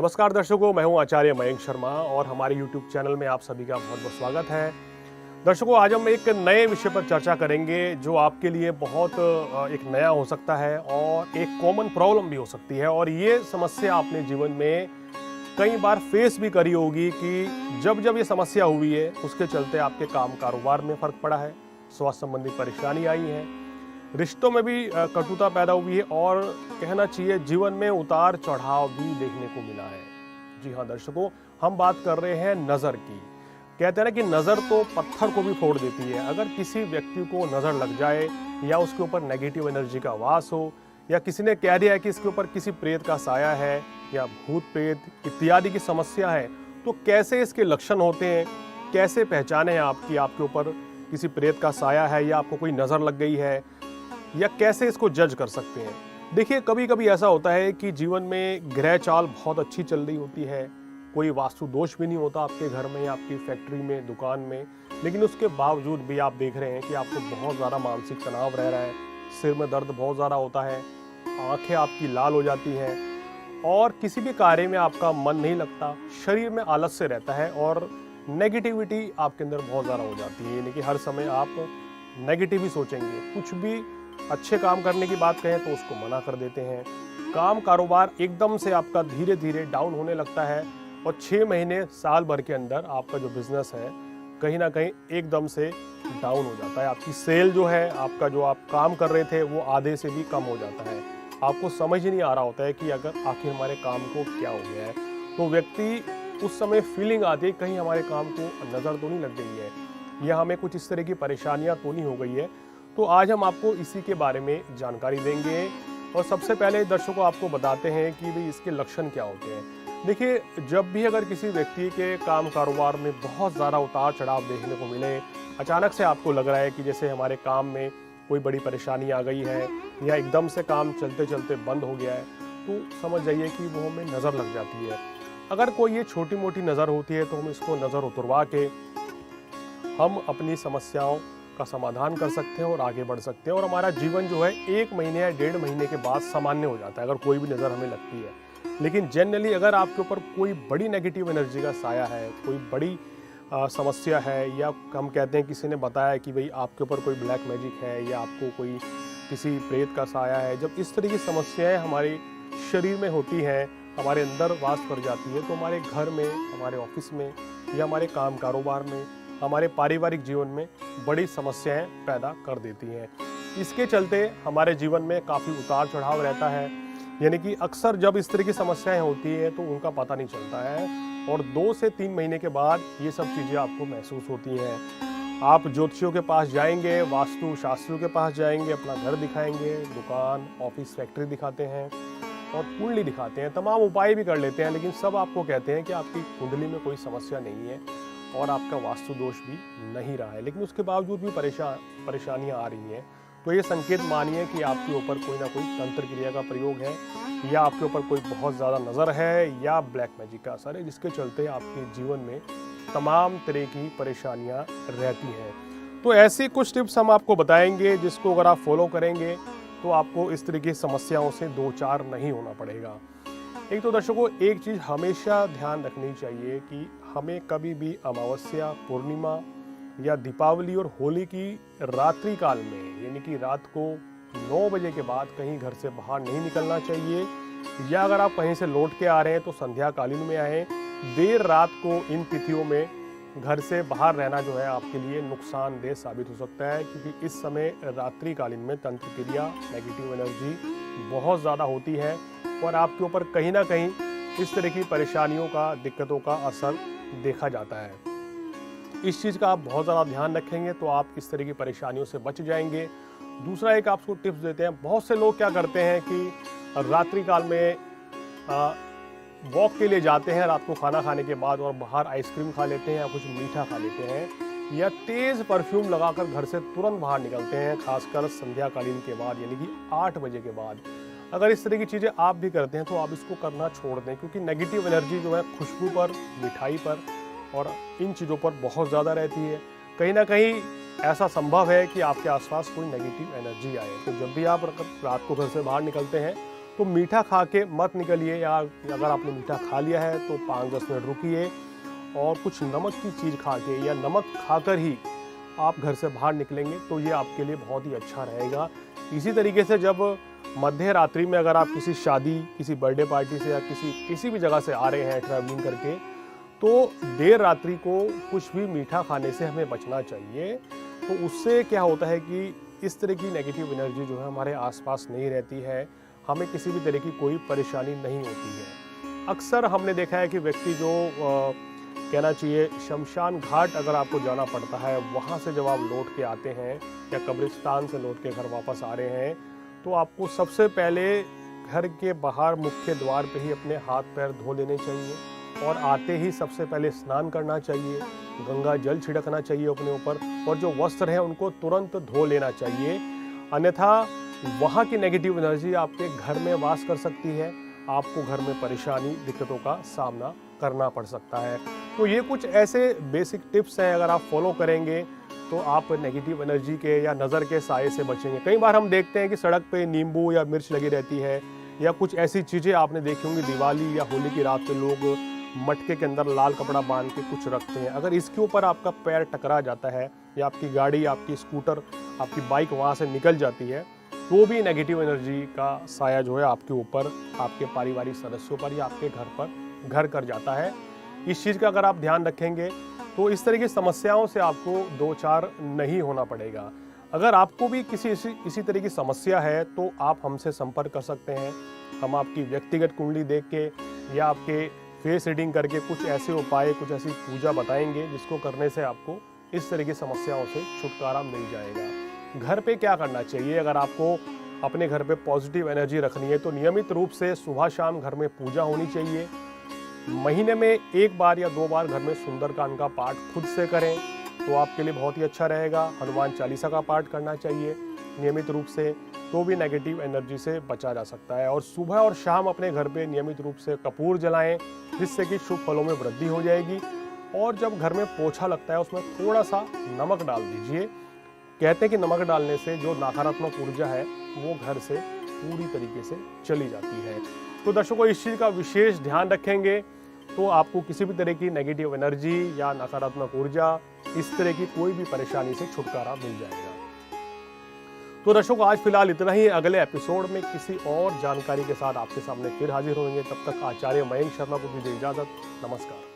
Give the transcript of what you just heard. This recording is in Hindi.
नमस्कार दर्शकों, मैं हूं आचार्य मयंक शर्मा और हमारे YouTube चैनल में आप सभी का बहुत बहुत स्वागत है। दर्शकों, आज हम एक नए विषय पर चर्चा करेंगे जो आपके लिए बहुत एक नया हो सकता है और एक कॉमन प्रॉब्लम भी हो सकती है। और ये समस्या आपने जीवन में कई बार फेस भी करी होगी कि जब जब ये समस्या हुई है उसके चलते आपके काम कारोबार में फर्क पड़ा है, स्वास्थ्य संबंधी परेशानी आई है, रिश्तों में भी कटुता पैदा हुई है और कहना चाहिए जीवन में उतार चढ़ाव भी देखने को मिला है। जी हाँ दर्शकों, हम बात कर रहे हैं नज़र की। कहते हैं ना कि नज़र तो पत्थर को भी फोड़ देती है। अगर किसी व्यक्ति को नज़र लग जाए या उसके ऊपर नेगेटिव एनर्जी का वास हो या किसी ने कह दिया है कि इसके ऊपर किसी प्रेत का साया है या भूत प्रेत इत्यादि की समस्या है, तो कैसे इसके लक्षण होते हैं, कैसे पहचाने आप कि आपके ऊपर किसी प्रेत का साया है या आपको कोई नज़र लग गई है, या कैसे इसको जज कर सकते हैं। देखिए, कभी कभी ऐसा होता है कि जीवन में ग्रह चाल बहुत अच्छी चल रही होती है, कोई वास्तु दोष भी नहीं होता आपके घर में या आपकी फैक्ट्री में, दुकान में, लेकिन उसके बावजूद भी आप देख रहे हैं कि आपको बहुत ज़्यादा मानसिक तनाव रह रहा है, सिर में दर्द बहुत ज़्यादा होता है, आंखें आपकी लाल हो जाती हैं और किसी भी कार्य में आपका मन नहीं लगता, शरीर में आलस्य रहता है और नेगेटिविटी आपके अंदर बहुत ज़्यादा हो जाती है। यानी कि हर समय आप नेगेटिव ही सोचेंगे, कुछ भी अच्छे काम करने की बात कहें तो उसको मना कर देते हैं। काम कारोबार एकदम से आपका धीरे धीरे डाउन होने लगता है और 6 महीने साल भर के अंदर आपका जो बिजनेस है कहीं ना कहीं एकदम से डाउन हो जाता है। आपकी सेल जो है, आपका जो आप काम कर रहे थे वो आधे से भी कम हो जाता है। आपको समझ ही नहीं आ रहा होता है कि अगर आखिर हमारे काम को क्या हो गया है। तो व्यक्ति उस समय फीलिंग आती है कहीं हमारे काम को नज़र तो नहीं लग गई है या हमें कुछ इस तरह की परेशानियां तो नहीं हो गई है। तो आज हम आपको इसी के बारे में जानकारी देंगे और सबसे पहले दर्शकों आपको बताते हैं कि भाई इसके लक्षण क्या होते हैं। देखिए, जब भी अगर किसी व्यक्ति के काम कारोबार में बहुत ज़्यादा उतार चढ़ाव देखने को मिले, अचानक से आपको लग रहा है कि जैसे हमारे काम में कोई बड़ी परेशानी आ गई है या एकदम से काम चलते चलते बंद हो गया है, तो समझ जाइए कि वो हमें नज़र लग जाती है। अगर कोई ये छोटी मोटी नज़र होती है तो हम इसको नज़र उतरवा के हम अपनी समस्याओं का समाधान कर सकते हैं और आगे बढ़ सकते हैं और हमारा जीवन जो है 1 महीने या 1.5 महीने के बाद सामान्य हो जाता है अगर कोई भी नज़र हमें लगती है। लेकिन जनरली अगर आपके ऊपर कोई बड़ी नेगेटिव एनर्जी का साया है, कोई बड़ी समस्या है, या हम कहते हैं किसी ने बताया कि भाई आपके ऊपर कोई ब्लैक मैजिक है या आपको कोई किसी प्रेत का साया है, जब इस तरह की समस्याएं हमारे शरीर में होती हैं, हमारे अंदर वास कर जाती है, तो हमारे घर में, हमारे ऑफिस में या हमारे काम कारोबार में, हमारे पारिवारिक जीवन में बड़ी समस्याएं पैदा कर देती हैं। इसके चलते हमारे जीवन में काफ़ी उतार चढ़ाव रहता है। यानी कि अक्सर जब इस तरह की समस्याएं होती हैं तो उनका पता नहीं चलता है और 2 से 3 महीने के बाद ये सब चीज़ें आपको महसूस होती हैं। आप ज्योतिषियों के पास जाएंगे, वास्तु शास्त्रियों के पास जाएंगे, अपना घर दिखाएंगे, दुकान, ऑफिस, फैक्ट्री दिखाते हैं और कुंडली दिखाते हैं, तमाम उपाय भी कर लेते हैं, लेकिन सब आपको कहते हैं कि आपकी कुंडली में कोई समस्या नहीं है और आपका वास्तु दोष भी नहीं रहा है, लेकिन उसके बावजूद भी परेशानियां आ रही हैं। तो ये संकेत मानिए कि आपके ऊपर कोई ना कोई तंत्र क्रिया का प्रयोग है या आपके ऊपर कोई बहुत ज़्यादा नज़र है या ब्लैक मैजिक का असर है, जिसके चलते आपके जीवन में तमाम तरह की परेशानियां रहती हैं। तो ऐसी कुछ टिप्स हम आपको बताएंगे जिसको अगर आप फॉलो करेंगे तो आपको इस तरह की समस्याओं से दो चार नहीं होना पड़ेगा। एक तो दर्शकों, एक चीज़ हमेशा ध्यान रखनी चाहिए कि हमें कभी भी अमावस्या, पूर्णिमा या दीपावली और होली की रात्रि काल में, यानी कि रात को 9 बजे के बाद कहीं घर से बाहर नहीं निकलना चाहिए, या अगर आप कहीं से लौट के आ रहे हैं तो संध्या कालीन में आएँ। देर रात को इन तिथियों में घर से बाहर रहना जो है आपके लिए नुकसानदेह साबित हो सकता है, क्योंकि इस समय रात्रि कालीन में तंत्र क्रिया, नेगेटिव एनर्जी बहुत ज़्यादा होती है और आपके ऊपर कहीं ना कहीं इस तरह की परेशानियों का, दिक्कतों का असर देखा जाता है। इस चीज़ का आप बहुत ज़्यादा ध्यान रखेंगे तो आप इस तरह की परेशानियों से बच जाएंगे। दूसरा एक आपको टिप्स देते हैं, बहुत से लोग क्या करते हैं कि रात्रि काल में वॉक के लिए जाते हैं रात को खाना खाने के बाद और बाहर आइसक्रीम खा लेते हैं या कुछ मीठा खा लेते हैं या तेज़ परफ्यूम लगाकर घर से तुरंत बाहर निकलते हैं, खासकर संध्या कालीन के बाद, यानी कि 8 बजे के बाद। अगर इस तरह की चीज़ें आप भी करते हैं तो आप इसको करना छोड़ दें, क्योंकि नेगेटिव एनर्जी जो है खुशबू पर, मिठाई पर और इन चीज़ों पर बहुत ज़्यादा रहती है। कहीं ना कहीं ऐसा संभव है कि आपके आसपास कोई नेगेटिव एनर्जी आए। तो जब भी आप रात को घर से बाहर निकलते हैं तो मीठा खा के मत निकलिए, या अगर आपने मीठा खा लिया है तो 5-10 मिनट रुकिए और कुछ नमक की चीज़ खा के या नमक खाकर ही आप घर से बाहर निकलेंगे तो ये आपके लिए बहुत ही अच्छा रहेगा। इसी तरीके से जब मध्य रात्रि में अगर आप किसी शादी, किसी बर्थडे पार्टी से या किसी भी जगह से आ रहे हैं ट्रैवलिंग करके, तो देर रात्रि को कुछ भी मीठा खाने से हमें बचना चाहिए। तो उससे क्या होता है कि इस तरह की नेगेटिव एनर्जी जो है हमारे आसपास नहीं रहती है, हमें किसी भी तरह की कोई परेशानी नहीं होती है। अक्सर हमने देखा है कि व्यक्ति जो कहना चाहिए शमशान घाट अगर आपको जाना पड़ता है, वहाँ से जब आप लौट के आते हैं या कब्रिस्तान से लौट के घर वापस आ रहे हैं, तो आपको सबसे पहले घर के बाहर मुख्य द्वार पे ही अपने हाथ पैर धो लेने चाहिए और आते ही सबसे पहले स्नान करना चाहिए, गंगा जल छिड़कना चाहिए अपने ऊपर और जो वस्त्र हैं उनको तुरंत धो लेना चाहिए। अन्यथा वहाँ की नेगेटिव एनर्जी आपके घर में वास कर सकती है, आपको घर में परेशानी, दिक्कतों का सामना करना पड़ सकता है। तो ये कुछ ऐसे बेसिक टिप्स हैं, अगर आप फॉलो करेंगे तो आप नेगेटिव एनर्जी के या नज़र के साए से बचेंगे। कई बार हम देखते हैं कि सड़क पे नींबू या मिर्च लगी रहती है या कुछ ऐसी चीज़ें आपने देखी होंगी, दिवाली या होली की रात पे लोग मटके के अंदर लाल कपड़ा बांध के कुछ रखते हैं। अगर इसके ऊपर आपका पैर टकरा जाता है या आपकी गाड़ी, आपकी स्कूटर, आपकी बाइक वहाँ से निकल जाती है, तो भी नेगेटिव एनर्जी का साया जो है आपके ऊपर, आपके पारिवारिक सदस्यों पर या आपके घर पर घर कर जाता है। इस चीज़ का अगर आप ध्यान रखेंगे तो इस तरह की समस्याओं से आपको दो चार नहीं होना पड़ेगा। अगर आपको भी इसी तरह की समस्या है तो आप हमसे संपर्क कर सकते हैं। हम आपकी व्यक्तिगत कुंडली देख के या आपके फेस रीडिंग करके कुछ ऐसे उपाय, कुछ ऐसी पूजा बताएंगे जिसको करने से आपको इस तरह की समस्याओं से छुटकारा मिल जाएगा। घर पे क्या करना चाहिए? अगर आपको अपने घर पे पॉजिटिव एनर्जी रखनी है तो नियमित रूप से सुबह शाम घर में पूजा होनी चाहिए। महीने में 1 बार या 2 बार घर में सुंदरकांड का पाठ खुद से करें तो आपके लिए बहुत ही अच्छा रहेगा। हनुमान चालीसा का पाठ करना चाहिए नियमित रूप से, तो भी नेगेटिव एनर्जी से बचा जा सकता है। और सुबह और शाम अपने घर पे नियमित रूप से कपूर जलाएं, जिससे कि शुभ फलों में वृद्धि हो जाएगी। और जब घर में पोछा लगता है उसमें थोड़ा सा नमक डाल दीजिए। कहते हैं कि नमक डालने से जो नकारात्मक ऊर्जा है वो घर से पूरी तरीके से चली जाती है। तो दर्शकों, इस चीज़ का विशेष ध्यान रखेंगे तो आपको किसी भी तरह की नेगेटिव एनर्जी या नकारात्मक ऊर्जा, इस तरह की कोई भी परेशानी से छुटकारा मिल जाएगा। तो दर्शकों, आज फिलहाल इतना ही। अगले एपिसोड में किसी और जानकारी के साथ आपके सामने फिर हाजिर होंगे। तब तक आचार्य मयंक शर्मा को दीजिए इजाजत। नमस्कार।